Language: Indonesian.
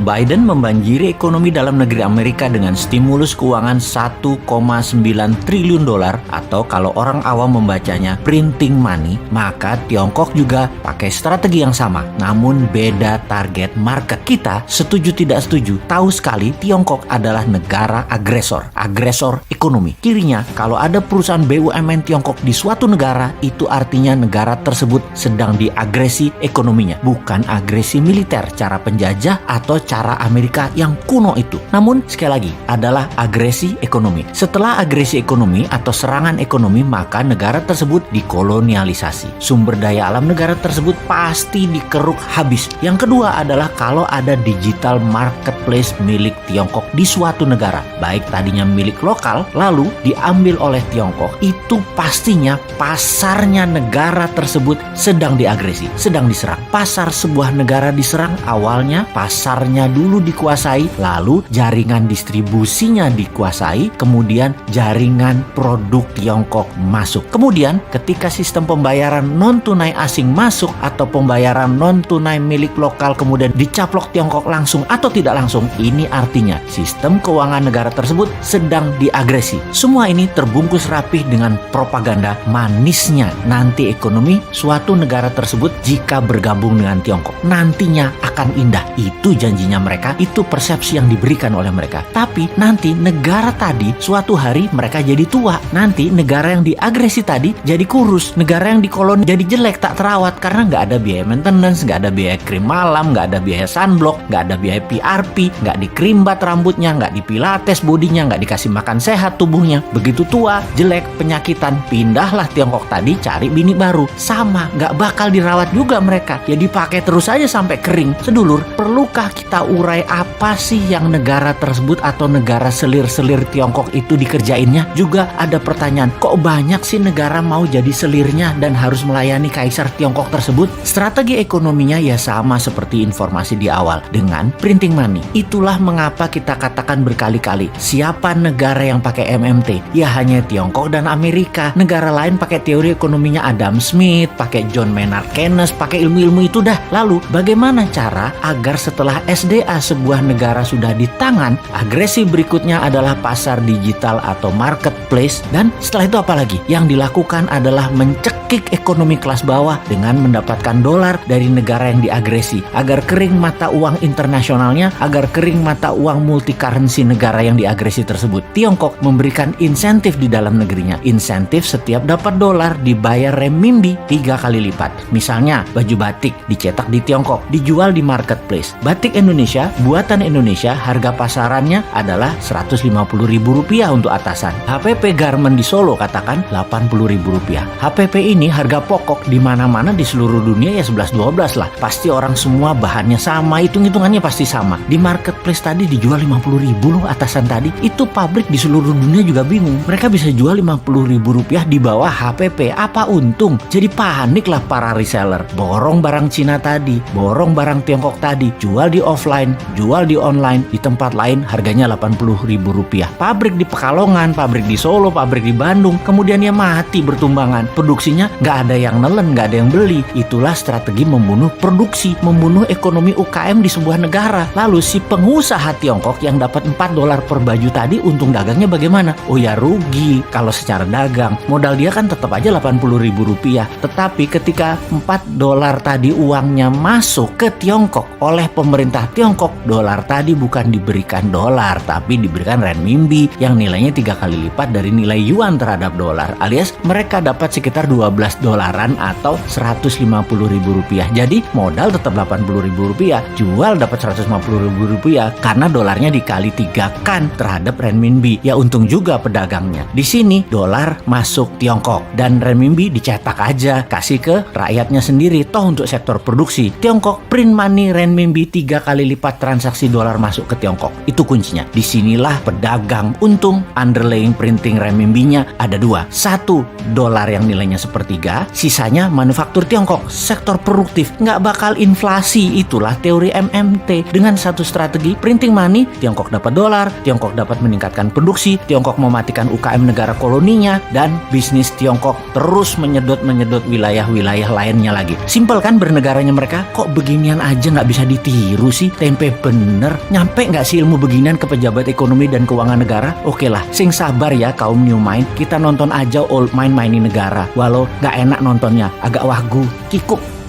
Biden membanjiri ekonomi dalam negeri Amerika dengan stimulus keuangan 1,9 triliun dolar atau kalau orang awam membacanya printing money, maka Tiongkok juga pakai strategi yang sama, namun beda target market. Kita setuju tidak setuju, tahu sekali Tiongkok adalah negara agresor ekonomi. Kirinya, kalau ada perusahaan BUMN Tiongkok di suatu negara, itu artinya negara tersebut sedang diagresi ekonominya, bukan agresi militer, cara penjajah atau cara Amerika yang kuno itu. Namun, sekali lagi, adalah agresi ekonomi. Setelah agresi ekonomi atau serangan ekonomi, maka negara tersebut dikolonialisasi. Sumber daya alam negara tersebut pasti dikeruk habis. Yang kedua adalah kalau ada digital marketplace milik Tiongkok di suatu negara, baik tadinya milik lokal, lalu diambil oleh Tiongkok, itu pastinya pasarnya negara tersebut sedang diagresi, sedang diserang. Pasar sebuah negara diserang, awalnya pasarnya dulu dikuasai, lalu jaringan distribusinya dikuasai, kemudian jaringan produk Tiongkok masuk. Kemudian ketika sistem pembayaran non-tunai asing masuk atau pembayaran non-tunai milik lokal kemudian dicaplok Tiongkok langsung atau tidak langsung, ini artinya sistem keuangan negara tersebut sedang diagresi. Semua ini terbungkus rapih dengan propaganda manisnya nanti ekonomi suatu negara tersebut jika bergabung dengan Tiongkok nantinya akan indah. Itu janjinya mereka, itu persepsi yang diberikan oleh mereka. Tapi nanti negara tadi suatu hari mereka jadi tua. Nanti negara yang diagresi tadi jadi kurus. Negara yang dikoloni jadi jelek, tak terawat karena nggak ada biaya maintenance, nggak ada biaya krim malam, nggak ada biaya sunblock, nggak ada biaya PRP, nggak dikrimbat rambutnya, nggak dipilates bodinya, nggak dikasih makan sehat tubuhnya. Begitu tua, jelek, penyakitan, pindahlah Tiongkok tadi cari bini baru. Sama, nggak bakal dirawat juga mereka. Ya dipakai terus aja sampai kering. Sedulur, perlukah kita urai apa sih yang negara tersebut atau negara selir-selir Tiongkok itu dikerjainnya? Juga ada pertanyaan, kok banyak sih negara mau jadi selirnya dan harus melayani kaisar Tiongkok tersebut? Strategi ekonominya ya sama seperti informasi di awal, dengan printing money. Itulah mengapa kita katakan berkali-kali, siapa negara yang pakai MMT? Ya hanya Tiongkok dan Amerika. Negara lain pakai teori ekonominya Adam Smith, pakai John Maynard Keynes, pakai ilmu-ilmu itu dah. Lalu bagaimana cara agar setelah SDA sebuah negara sudah di tangan, agresi berikutnya adalah pasar digital atau marketplace, dan setelah itu apa lagi? Yang dilakukan adalah mencekik ekonomi kelas bawah dengan mendapatkan dolar dari negara yang diagresi agar kering mata uang internasionalnya, agar kering mata uang multi currency negara yang diagresi tersebut. Tiongkok memberikan insentif di dalam negerinya. Insentif setiap dapat dolar dibayar renminbi 3 kali lipat. Misalnya baju batik dicetak di Tiongkok, dijual di marketplace. Batik Indonesia, buatan Indonesia, harga pasarannya adalah Rp150.000 untuk atasan. HPP Garment di Solo katakan Rp80.000. HPP ini harga pokok di mana-mana di seluruh dunia ya 11-12 lah. Pasti orang semua bahannya sama, hitung-hitungannya pasti sama. Di marketplace tadi dijual Rp50.000 loh atasan tadi. Itu pabrik di seluruh dunia juga bingung. Mereka bisa jual Rp50.000 di bawah HPP. Apa untung? Jadi panik lah para reseller. Borong barang Cina tadi, borong barang Tiongkok tadi, jual di offline, jual di online, di tempat lain harganya Rp80.000. Pabrik di Pekalongan, pabrik di Solo, pabrik di Bandung, kemudian ya mati bertumbangan. Produksinya nggak ada yang nelen, nggak ada yang beli. Itulah strategi membunuh produksi, membunuh ekonomi UKM di sebuah negara. Lalu si pengusaha Tiongkok yang dapat $4 per baju tadi, untung dagangnya bagaimana? Oh ya rugi kalau secara dagang. Modal dia kan tetap aja Rp80.000. Tetapi ketika $4 tadi uangnya masuk ke Tiongkok oleh pemerintah Tiongkok, dolar tadi bukan diberikan dolar, tapi diberikan renminbi yang nilainya 3 kali lipat dari nilai yuan terhadap dolar, alias mereka dapat sekitar $12 atau Rp150.000. Jadi modal tetap Rp80.000, jual dapat Rp150.000 karena dolarnya dikali 3 kan terhadap renminbi. Ya untung juga pedagangnya. Di sini dolar masuk Tiongkok dan renminbi dicetak aja, kasih ke rakyatnya sendiri. Toh untuk sektor produksi, Tiongkok print money renminbi 3 kali lipat transaksi dolar masuk ke Tiongkok. Itu kuncinya. Disinilah pedagang untung. Underlying printing renminbinya ada 2. 1, dolar yang nilainya sepertiga, sisanya manufaktur Tiongkok, sektor produktif, nggak bakal inflasi. Itulah teori melalui MMT. Dengan satu strategi printing money, Tiongkok dapat dolar, Tiongkok dapat meningkatkan produksi, Tiongkok mematikan UKM negara koloninya, dan bisnis Tiongkok terus menyedot wilayah-wilayah lainnya lagi. Simpel kan bernegaranya mereka? Kok beginian aja nggak bisa ditiru sih? Tempe bener. Nyampe nggak sih ilmu beginian ke pejabat ekonomi dan keuangan negara? Oke lah, sing sabar ya kaum new mind. Kita nonton aja old mind mainin negara. Walau nggak enak nontonnya, agak wagu, kikuk.